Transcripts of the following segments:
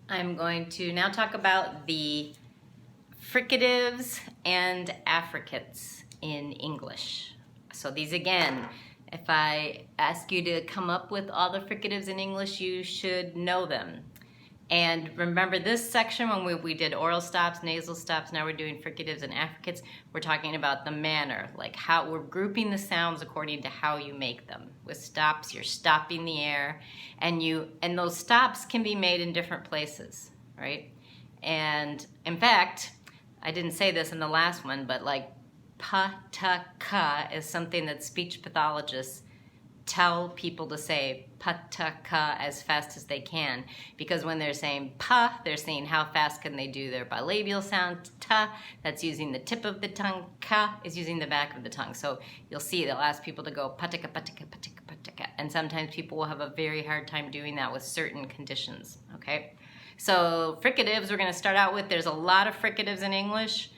I'm going to now talk about the fricatives and affricates in English. So these again, if I ask you to come up with all the fricatives in English, you should know them. And remember this section when we did oral stops, nasal stops, now we're doing fricatives and affricates, we're talking about the manner, like how we're grouping the sounds according to how you make them. With stops, you're stopping the air, and those stops can be made in different places, right? And in fact, I didn't say this in the last one, but like pa, ta, ka is something that speech pathologists tell people to say pa-ta-ka as fast as they can, because when they're saying pa, they're saying how fast can they do their bilabial sound. Ta, that's using the tip of the tongue. Ka is using the back of the tongue. So you'll see they'll ask people to go patika, patika, patika, patika, and sometimes people will have a very hard time doing that with certain conditions, okay? So fricatives we're going to start out with. There's a lot of fricatives in English.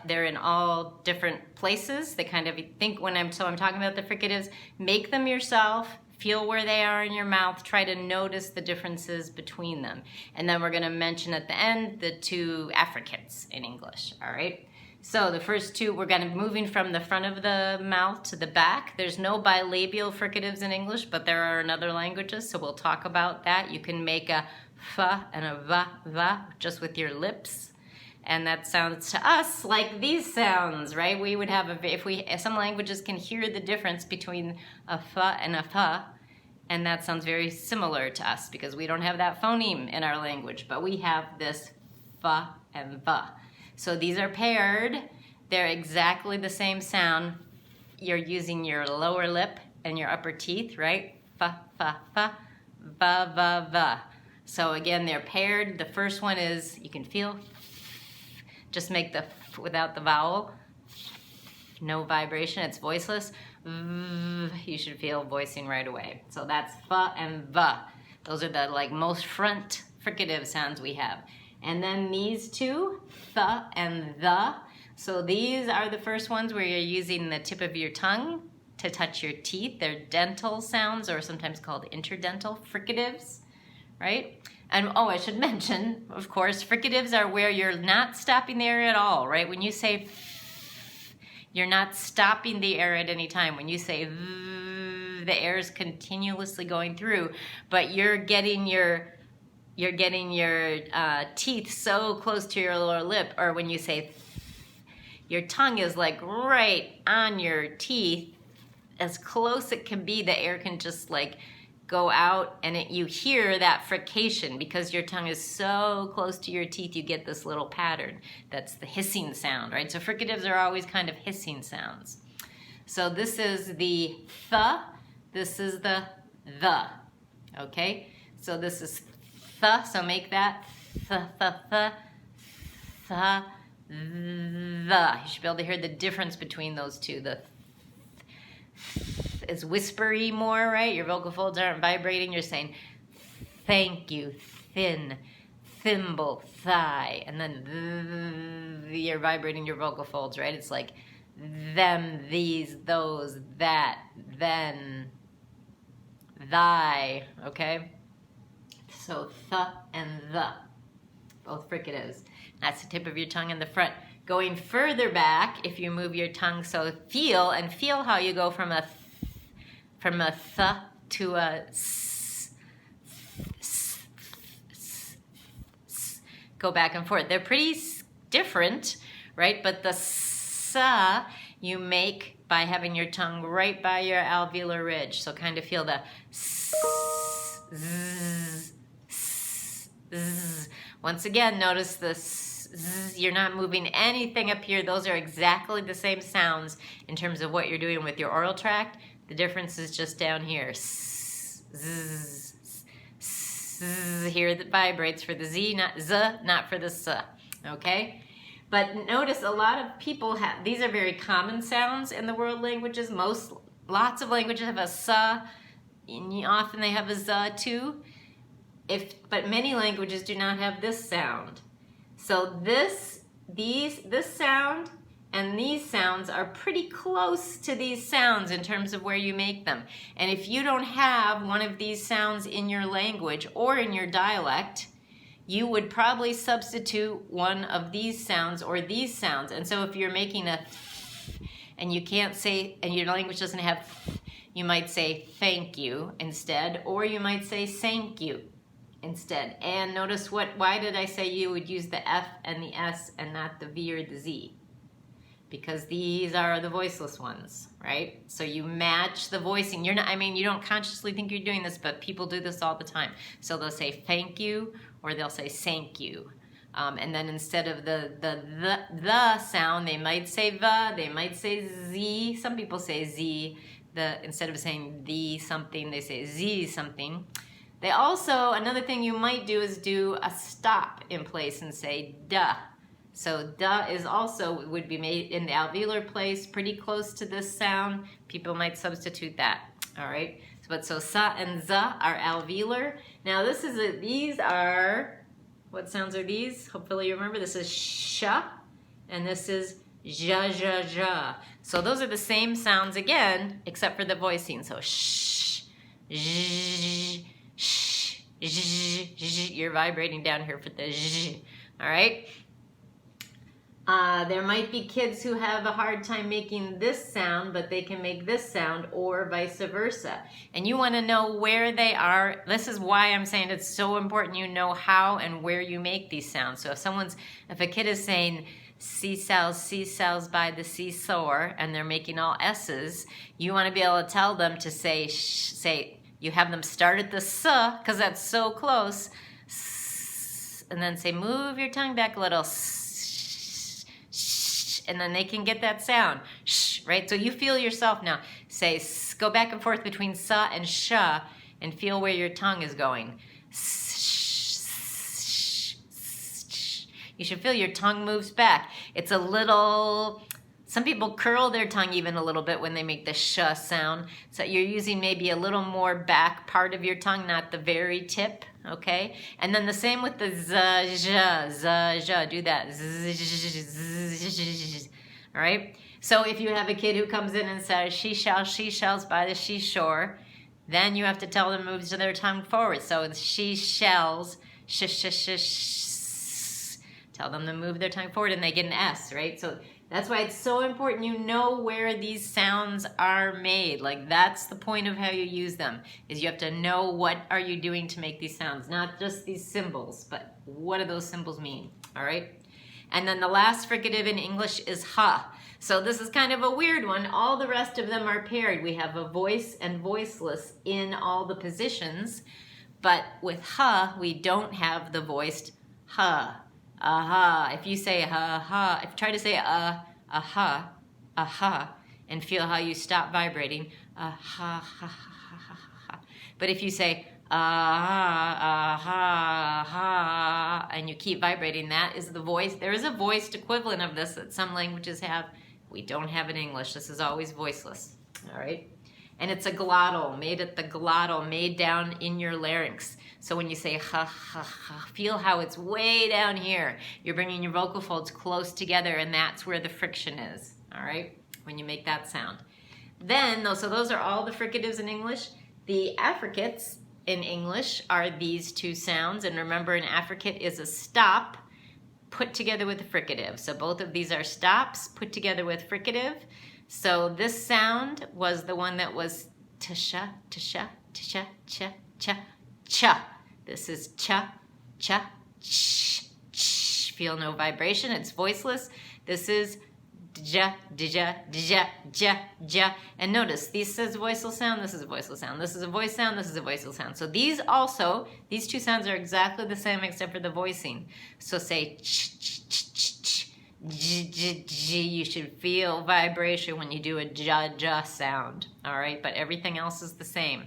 They're in all different places. They kind of think I'm talking about the fricatives, make them yourself, feel where they are in your mouth, try to notice the differences between them. And then we're going to mention at the end the two affricates in English, all right? So the first two, we're going to moving from the front of the mouth to the back. There's no bilabial fricatives in English, but there are in other languages, so we'll talk about that. You can make a fa and a va just with your lips. And that sounds to us like these sounds, right? We would have if some languages can hear the difference between a fa and a fa, and that sounds very similar to us because we don't have that phoneme in our language, but we have this fa and va. So these are paired. They're exactly the same sound. You're using your lower lip and your upper teeth, right? Fa, fa, fa, va, va, va. So again, they're paired. The first one is, you can feel, just make the f without the vowel. No vibration, it's voiceless. You should feel voicing right away. So that's fa and va. Those are the most front fricative sounds we have. And then these two, th and the. So these are the first ones where you're using the tip of your tongue to touch your teeth. They're dental sounds, or sometimes called interdental fricatives, right? And oh, I should mention, of course, fricatives are where you're not stopping the air at all, right? When you say f, you're not stopping the air at any time. When you say v, the air is continuously going through, but you're getting your teeth so close to your lower lip, or when you say th, your tongue is like right on your teeth, as close it can be. The air can just go out, and you hear that frication because your tongue is so close to your teeth. You get this little pattern. That's the hissing sound, right? So fricatives are always kind of hissing sounds. So this is the th, this is the, okay? So this is th, so make that th, th, th, th, the. You should be able to hear the difference between those two. The is whispery more, right? Your vocal folds aren't vibrating. You're saying, thank you, thin, thimble, thigh. And then you're vibrating your vocal folds, right? It's like them, these, those, that, then, thy, okay? So th and the, both fricatives. That's the tip of your tongue in the front. Going further back, if you move your tongue, so feel how you go from a th to a s. Go back and forth. They're pretty different, right? But the sa you make by having your tongue right by your alveolar ridge. So kind of feel the s, z, s, z. Once again, notice the s. You're not moving anything up here. Those are exactly the same sounds in terms of what you're doing with your oral tract. The difference is just down here. S, z, s, here that vibrates for the z, not for the s. Okay? But notice a lot of people have, these are very common sounds in the world languages. Lots of languages have a s, and often they have a z too. But many languages do not have this sound. So this sound and these sounds are pretty close to these sounds in terms of where you make them. And if you don't have one of these sounds in your language or in your dialect, you would probably substitute one of these sounds or these sounds. And so if you're making a and you can't say, and your language doesn't have, you might say thank you instead, or you might say thank you instead. And notice why did I say you would use the F and the S and not the V or the Z? Because these are the voiceless ones, right? So you match the voicing. You're not, I mean, you don't consciously think you're doing this, but people do this all the time. So they'll say thank you, or they'll say thank you. And then instead of the sound, they might say the, they might say z. Some people say z. Instead of saying the something, they say z something. They also, another thing you might do is do a stop in place and say duh. So duh is also, would be made in the alveolar place, pretty close to this sound. People might substitute that, all right? So sa and za are alveolar. Now these are, what sounds are these? Hopefully you remember, this is sha, and this is ja, ja, ja. So those are the same sounds again, except for the voicing. So sh, sh, sh, sh, sh. You're vibrating down here for the sh, all right? There might be kids who have a hard time making this sound, but they can make this sound, or vice versa. And you want to know where they are. This is why I'm saying it's so important you know how and where you make these sounds. So if a kid is saying seesaws by the seesaw, and they're making all S's, you want to be able to tell them to say, you have them start at the s, because that's so close, and then say, move your tongue back a little, and then they can get that sound, shh, right? So you feel yourself now. Say, go back and forth between sa and sha, and feel where your tongue is going. You should feel your tongue moves back. It's a little, some people curl their tongue even a little bit when they make the sh sound. So you're using maybe a little more back part of your tongue, not the very tip, okay? And then the same with the za, do that. All right? So if you have a kid who comes in and says, she shells by the seashore, then you have to tell them to move their tongue forward. So she shells, tell them to move their tongue forward, and they get an S, right? So that's why it's so important you know where these sounds are made. Like, that's the point of how you use them, is you have to know what are you doing to make these sounds, not just these symbols, but what do those symbols mean, all right? And then the last fricative in English is ha. So this is kind of a weird one. All the rest of them are paired. We have a voice and voiceless in all the positions, but with ha, we don't have the voiced ha. Aha. If you say ha, if you try to say aha, and feel how you stop vibrating, aha, ha, ha, ha, ha. But if you say aha, and you keep vibrating, that is the voice. There is a voiced equivalent of this that some languages have. We don't have in English. This is always voiceless, all right? And it's a glottal, made at the glottal, made down in your larynx. So when you say ha, ha, ha, feel how it's way down here. You're bringing your vocal folds close together, and that's where the friction is, all right, when you make that sound. Then, so those are all the fricatives in English. The affricates in English are these two sounds, and remember, an affricate is a stop put together with a fricative. So both of these are stops put together with fricative. So this sound was the one that was ta-sha, ta-sha, ta-sha, cha, cha, cha. This is cha, cha, ch, ch. Feel no vibration, it's voiceless. This is ja, ja, ja, ja, ja. And notice, this says voiceless sound, this is a voiceless sound. This is a voice sound, this is a voiceless sound. So these two sounds are exactly the same except for the voicing. So say ch, ch, ch, ch, ch. J, j, j. You should feel vibration when you do a ja, ja sound, all right? But everything else is the same.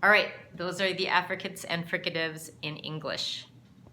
All right, those are the affricates and fricatives in English.